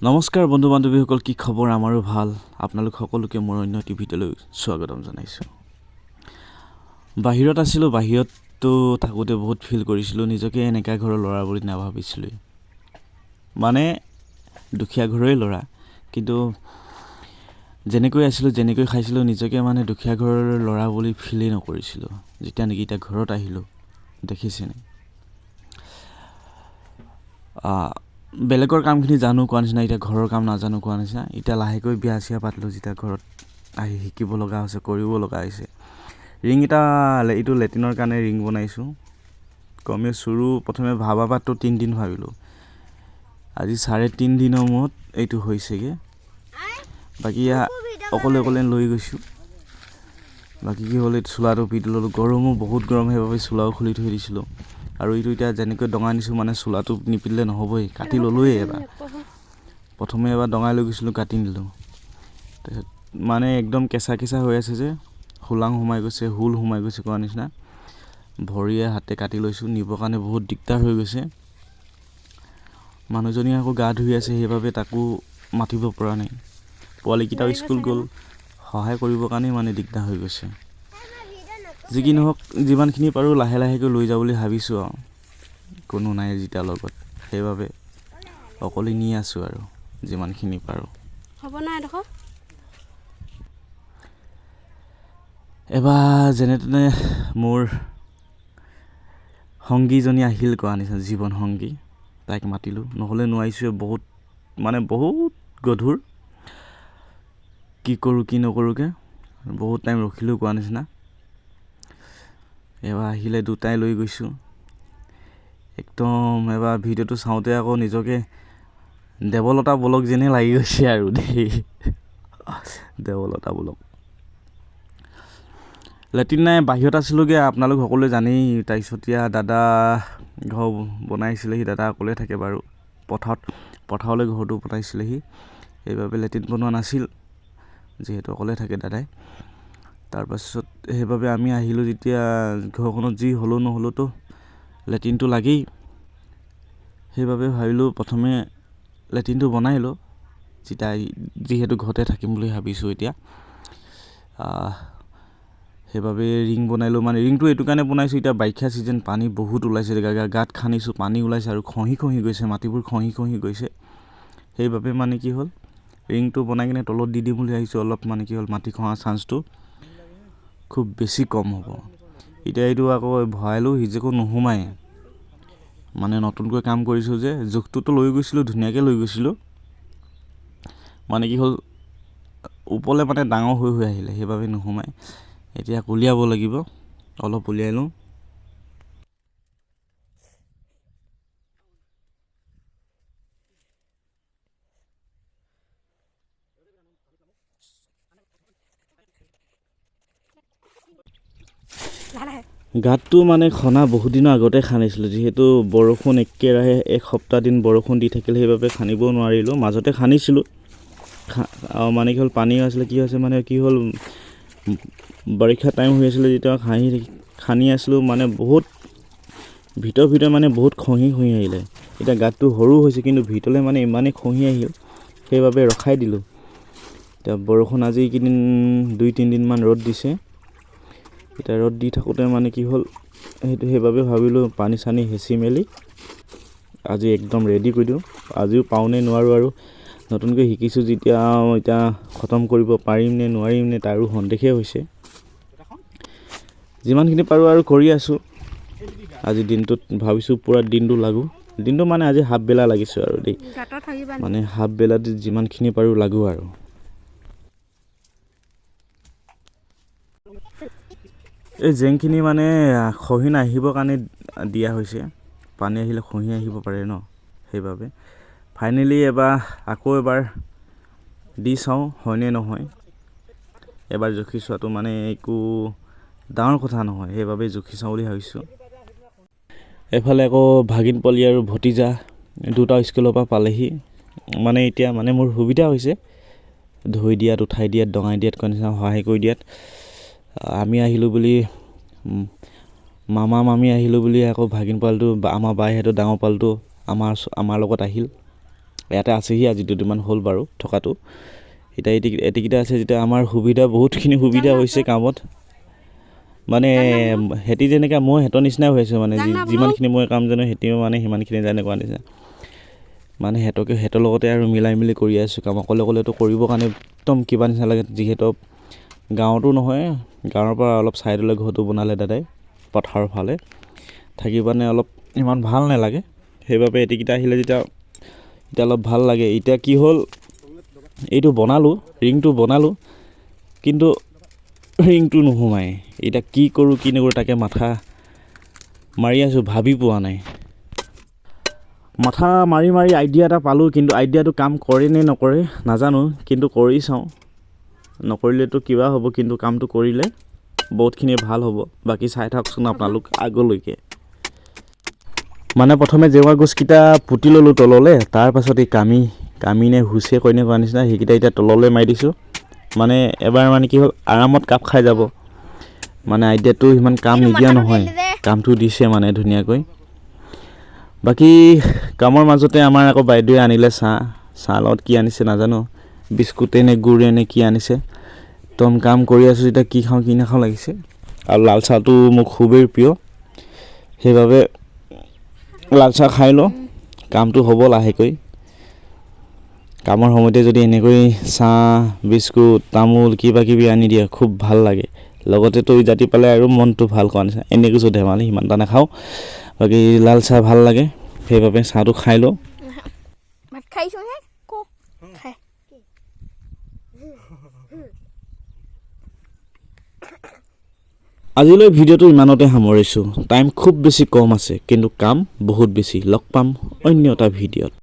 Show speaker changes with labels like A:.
A: নমস্কাৰ বন্ধু বান্ধৱীসকল, কি খবৰ? আমাৰো ভাল। আপোনালোক সকলোকে মোৰ অন্য এটি ভিডিঅ'লৈ স্বাগতম জনাইছোঁ। বাহিৰত আছিলোঁ, বাহিৰততো থাকোঁতে বহুত ফিল কৰিছিলোঁ নিজকে এনেকা ঘৰৰ ল'ৰা বুলি নাভাবিছিলোঁ। মানে দুখীয়া ঘৰৰে ল'ৰা, কিন্তু যেনেকৈ আছিলোঁ যেনেকৈ খাইছিলোঁ নিজকে মানে দুখীয়া ঘৰৰ ল'ৰা বুলি ফিলেই নকৰিছিলোঁ। যেতিয়া নেকি এতিয়া ঘৰত আহিলোঁ, দেখিছেনে বেলেগৰ কামখিনি জানো কোৱা নিচিনা, এতিয়া ঘৰৰ কাম নাজানো কোৱা নিচিনা। এতিয়া লাহেকৈ বিয়া চিয়া পাতিলোঁ, যেতিয়া ঘৰত আহি শিকিব লগা হৈছে, কৰিব লগা হৈছে। ৰিং এটা এইটো লেট্ৰিনৰ কাৰণে ৰিং বনাইছোঁ। কমে চুৰু প্ৰথমে ভাবাতো 3 দিন ভাবিলোঁ, আজি 3.5 দিনৰ মূৰত এইটো হৈছেগৈ। বাকী অকলে লৈ গৈছোঁ। বাকী কি হ'ল, এইটো চোলাটো পিটি ল'লোঁ। গৰমো বহুত গৰম, সেইবাবে চোলাও খুলি থৈ দিছিলোঁ। আৰু এইটো এতিয়া যেনেকৈ ডঙাই নিছোঁ, মানে চোলাটো নিপিটিলে নহ'বই, কাটি ল'লোৱেই এবাৰ। প্ৰথমে এবাৰ ডঙাই লৈ গৈছিলোঁ, কাটি নিলোঁ। তাৰপিছত মানে একদম কেঁচা হৈ আছে যে, হোলাং সোমাই গৈছে, হুল সোমাই গৈছে কোৱা নিচিনা। ভৰিয়ে হাতে কাটি লৈছোঁ, নিবৰ কাৰণে বহুত দিগদাৰ হৈ গৈছে। মানুহজনী আকৌ গা ধুই আছে, সেইবাবে তাকো মাতিব পৰা নাই। পোৱালিকেইটাও স্কুল গ'ল, সহায় কৰিবৰ কাৰণেই মানে দিগদাৰ হৈ গৈছে। যি কি নহওক, যিমানখিনি পাৰোঁ লাহেকৈ লৈ যাব বুলি ভাবিছোঁ আৰু। কোনো নাই যেতিয়া লগত, সেইবাবে অকলে নি আছোঁ আৰু যিমানখিনি পাৰোঁ।
B: হ'ব নাই দেখো।
A: এবাৰ যেনে তেনে মোৰ সংগীজনী আহিল কোৱা নিচিনা, জীৱন সংগী। তাইক মাতিলোঁ, নহ'লে নোৱাৰিছোঁ। বহুত গধুৰ, কি কৰোঁ কি নকৰোঁকৈ বহুত টাইম ৰখিলোঁ কোৱা নিচিনা। এবাৰ আহিলে, দুটাই লৈ গৈছোঁ। একদম এবাৰ ভিডিঅ'টো চাওঁতে আকৌ নিজকে দেৱলতা বলক যেনে লাগি গৈছে আৰু দেই। দেৱলতা বলক। লেট্ৰিন নাই, বাহিৰত আছিলোঁগৈ, আপোনালোক সকলোৱে জানেই। তাৰপিছত দাদা ঘৰ বনাইছিলেহি, দাদা অকলে থাকে বাৰু। পথাৰলৈ ঘৰটো বনাইছিলেহি, সেইবাবে লেট্ৰিন বনোৱা নাছিল, যিহেতু অকলে থাকে দাদাই। তাৰপাছত সেইবাবে আমি আহিলোঁ যেতিয়া, ঘৰখনত যি হ'লেও নহ'লেওতো লেট্ৰিনটো লাগেই। সেইবাবে ভাবিলোঁ প্ৰথমে লেট্ৰিনটো বনাই লওঁ, যিহেতু ঘৰতে থাকিম বুলি ভাবিছোঁ এতিয়া। সেইবাবে ৰিং বনালোঁ। মানে ৰিংটো এইটো কাৰণে বনাইছোঁ, এতিয়া বাৰিষা ছিজন, পানী বহুত ওলাইছে। গাঁত খান্দিছোঁ, পানী ওলাইছে আৰু খহি গৈছে, মাটিবোৰ খহি গৈছে। সেইবাবে মানে কি হ'ল, ৰিংটো বনাই কিনে তলত দি দিম বুলি ভাবিছোঁ। অলপ মানে কি হ'ল, মাটি খহা চান্সটো খুব বেছি কম হ'ব। এতিয়া এইটো আকৌ ভৰাইলোঁ, সিজেকো নোসোমায়। মানে নতুনকৈ কাম কৰিছোঁ যে, জোখটোতো লৈ গৈছিলোঁ, ধুনীয়াকৈ লৈ গৈছিলোঁ। মানে কি হ'ল, ওপৰলৈ মানে ডাঙৰ হৈ আহিলে, সেইবাবে নোসোমায়। এতিয়া উলিয়াব লাগিব, অলপ উলিয়াই লওঁ। গাঁতটো মানে খনা বহুত দিনৰ আগতে খান্দিছিলোঁ, যিহেতু বৰষুণ একেৰাহে এসপ্তাহ দিন বৰষুণ দি থাকিলে, সেইবাবে খান্দিব নোৱাৰিলোঁ। মাজতে খান্দিছিলোঁ, মানে কি হ'ল, পানী আছিলে, মানে কি হ'ল, বাৰিষা টাইম হৈ আছিলে যেতিয়া খান্দি আছিলোঁ, মানে বহুত ভিতৰে মানে বহুত খহি আহিলে। এতিয়া গাঁতটো সৰু হৈছে, কিন্তু ভিতৰলৈ মানে ইমানেই খহি আহিল, সেইবাবে ৰখাই দিলোঁ। এতিয়া বৰষুণ আজি এইকেইদিন 2-3 দিনমান ৰ'দ দিছে। এতিয়া ৰ'দ দি থাকোঁতে মানে কি হ'ল, সেইবাবে ভাবিলোঁ পানী চানী হেঁচি মেলি আজি একদম ৰেডি কৰি দিওঁ। আজিও পাৰোঁনে নোৱাৰোঁ, আৰু নতুনকৈ শিকিছোঁ যেতিয়া, এতিয়া খতম কৰিব পাৰিম নে নোৱাৰিম নে তাৰো সন্দেহে হৈছে। যিমানখিনি পাৰোঁ আৰু কৰি আছোঁ। আজি দিনটোত ভাবিছোঁ পূৰা দিনটো লাগোঁ। দিনটো মানে আজি হাফবেলা লাগিছোঁ আৰু দেই, মানে হাফবেলাত যিমানখিনি পাৰোঁ লাগোঁ আৰু। এই জেংখিনি মানে খহি নাহিবৰ কাৰণে দিয়া হৈছে। পানী আহিলে খহি আহিব পাৰে ন, সেইবাবে ফাইনেলি আকৌ এবাৰ দি চাওঁ হয়নে নহয়। এবাৰ জুখি চোৱাটো মানে একো ডাঙৰ কথা নহয়, সেইবাবে জুখি চাওঁ বুলি ভাবিছোঁ। এইফালে আকৌ ভাগিন পোৱালি আৰু ভতিজা দুটা স্কুলৰ পৰা পালেহি। মানে এতিয়া মানে মোৰ সুবিধা হৈছে, ধুই দিয়াত, উঠাই দিয়াত, ডঙাই দিয়াত, সহায় কৰি দিয়াত। আমি আহিলোঁ বুলি, মামা মামী আহিলোঁ বুলি আকৌ ভাগিন পোৱালিটো, আমাৰ বাইহঁতৰ ডাঙৰ পোৱালিটো আমাৰ লগত আহিল। ইয়াতে আছেহি আজি দুদিনমান হ'ল বাৰু থকাটো এতিয়া এতিকেইটা আছে যেতিয়া আমাৰ সুবিধা বহুতখিনি সুবিধা হৈছে কামত মানে হেতি যেনেকৈ মই হেতৰ নিচিনাই হৈ আছোঁ মানে যিমানখিনি মই কাম জানো হেতিও মানে সিমানখিনি জানে কোৱা নিচিনা মানে হেতৰ লগতে আৰু মিলাই মিলি কৰি আছোঁ কাম অকলেতো কৰিবৰ কাৰণে একদম কিবা নিচিনা লাগে যিহেতু গাঁৱতো নহয় গাঁৱৰ পৰা অলপ ছাইডলৈ ঘৰটো বনালে দাদাই পথাৰৰ ফালে থাকি মানে অলপ ইমান ভাল নালাগে সেইবাবে এতিকেইটা আহিলে যেতিয়া এতিয়া অলপ ভাল লাগে এতিয়া কি হ'ল এইটো বনালোঁ ৰিংটো বনালোঁ কিন্তু ৰিংটো নোসোমায় এতিয়া কি কৰোঁ কি নকৰোঁ তাকে মাথা মাৰি আছোঁ ভাবি পোৱা নাই মাথা মাৰি আইডিয়া এটা পালোঁ কিন্তু আইডিয়াটো কাম কৰে নে নকৰে নাজানো কিন্তু কৰি চাওঁ নকৰিলেতো কিবা হ'ব কিন্তু কামটো কৰিলে বহুতখিনি ভাল হ'ব বাকী চাই থাকচোন আপোনালোক আগলৈকে মানে প্ৰথমে জেওৰা গছকেইটা পুতি ল'লোঁ তললৈ তাৰপাছত এই কামিনে হুচে কইনে কোৱা নিচিনা সেইকেইটা এতিয়া তললৈ মাৰি দিছোঁ মানে এবাৰ মানে কি হ'ল আৰামত কাপ খাই যাব মানে আইডিয়াটো সিমান কাম নিদিয়া নহয় কামটো দিছে মানে ধুনীয়াকৈ বাকী কামৰ মাজতে আমাৰ আকৌ বাইদেৱে আনিলে চাহ লগত কি আনিছে নাজানো বিস্কুটে নে গুড়ে নে কি আনিছে তম কাম কৰি আছোঁ যেতিয়া কি খাওঁ কি নাখাওঁ লাগিছে আৰু লাল চাহটো মোক খুবেই প্ৰিয় সেইবাবে লাল চাহ খাই লওঁ কামটো হ'ব লাহেকৈ কামৰ সময়তে যদি এনেকৈ চাহ বিস্কুট তামোল কিবা কিবি আনি দিয়ে খুব ভাল লাগে লগতে তৈ জাতি পালে আৰু মনটো ভাল কৰা নিচিনা এনেই কৈছোঁ ধেমালি সিমান এটা নাখাওঁ বাকী লাল চাহ ভাল লাগে সেইবাবে চাহটো খাই লওঁ আজিলৈ ভিডিঅ'টো ইমানতে সামৰিছোঁ টাইম খুব বেছি কম আছে কিন্তু কাম বহুত বেছি লগ পাম অন্য এটা ভিডিঅ'ত